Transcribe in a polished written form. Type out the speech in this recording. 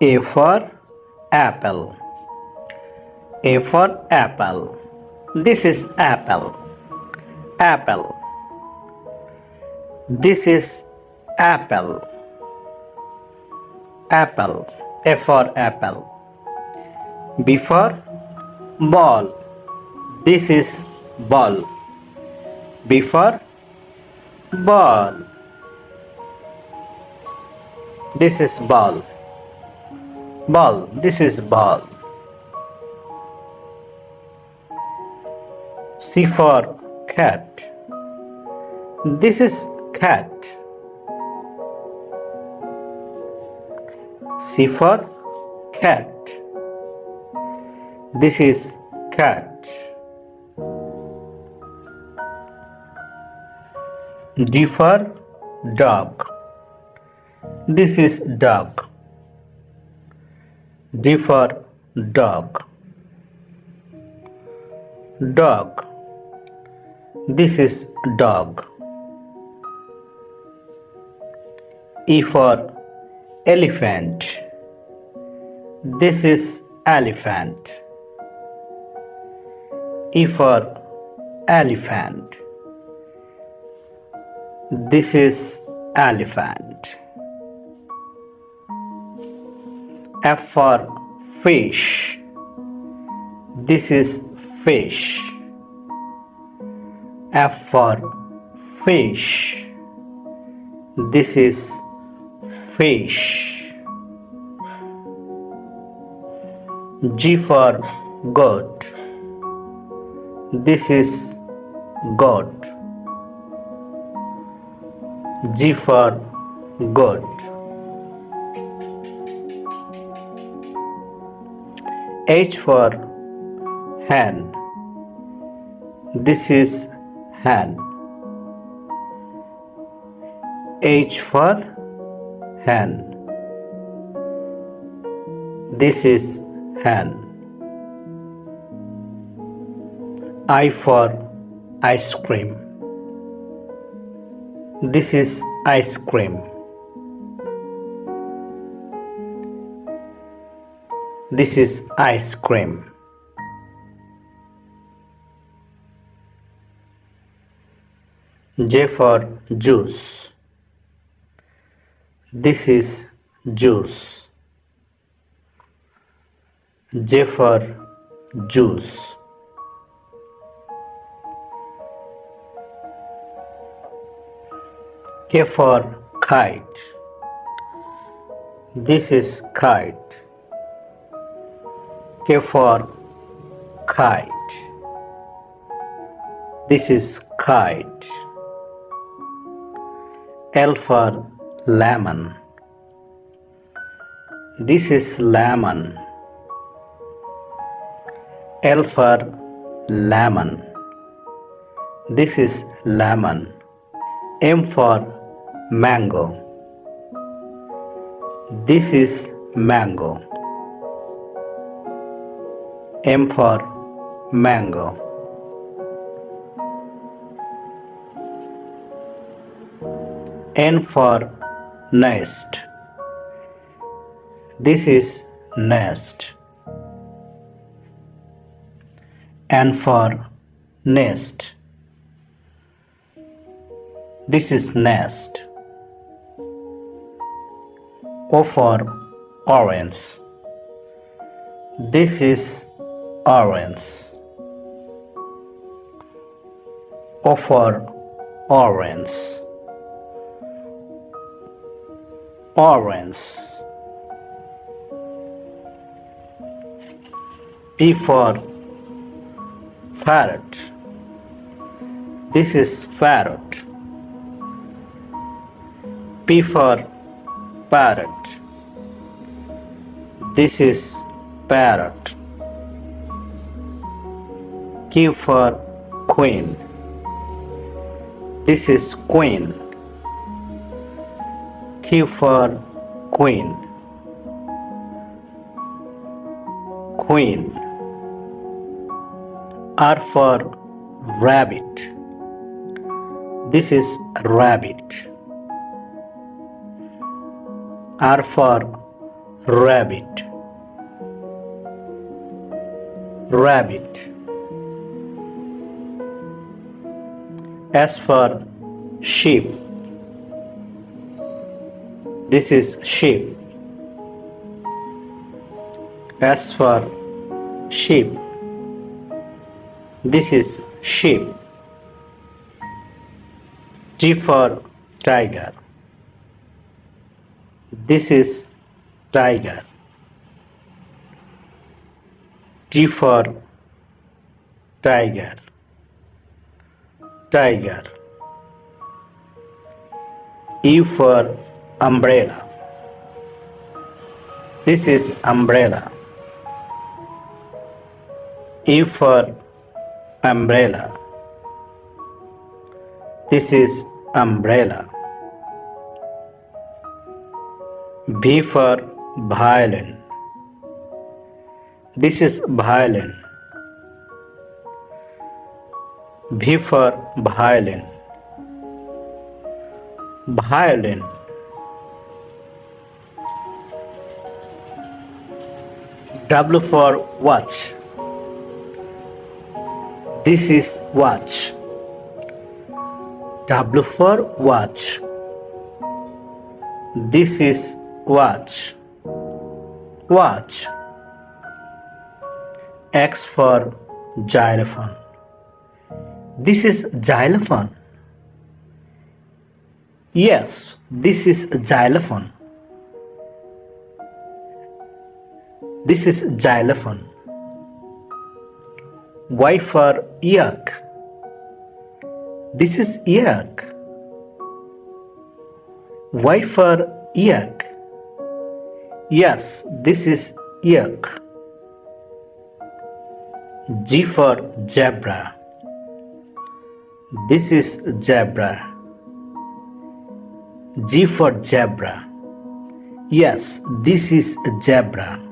A for apple. A for apple. This is apple. Apple. This is apple. Apple. A for apple. B for ball. This is ball. B for ball. This is ball. Ball. This is ball. C for cat. This is cat. C for cat. This is cat. D for dog. This is dog. D for dog. Dog. This is dog. E for elephant. This is elephant. E for elephant. This is elephant. F for fish. This is fish. F for fish. This is fish. G for goat. This is goat. G for goat. H for hen. This is hen. H for hen. This is hen. I for ice cream. This is ice cream. This is ice cream. J for juice. This is juice. J for juice. K for kite. This is kite. K for kite. This is kite. L for lemon. This is lemon. L for lemon. This is lemon. M for mango. This is mango. M for mango. N for nest. This is nest. N for nest. This is nest. O for orange. This is orange. O for orange. Orange. P for parrot. This is parrot. P for parrot. This is parrot. Q for queen. This is queen. Q for queen. Queen. R for rabbit. This is rabbit. R for rabbit. Rabbit. S for sheep. This is sheep. S for sheep. This is sheep. T for tiger. This is tiger. T for tiger. Tiger. U for umbrella. This is umbrella. U for umbrella. This is umbrella. V for violin. This is violin. V for violin. Violin. W for watch. This is watch. W for watch. This is watch. Watch. X for xylophone. This is xylophone. Yes, this is xylophone. This is xylophone. Y for yak. This is yak. Y for yak. Yes, this is yak. G for zebra. This is zebra. G for zebra. Yes, this is zebra.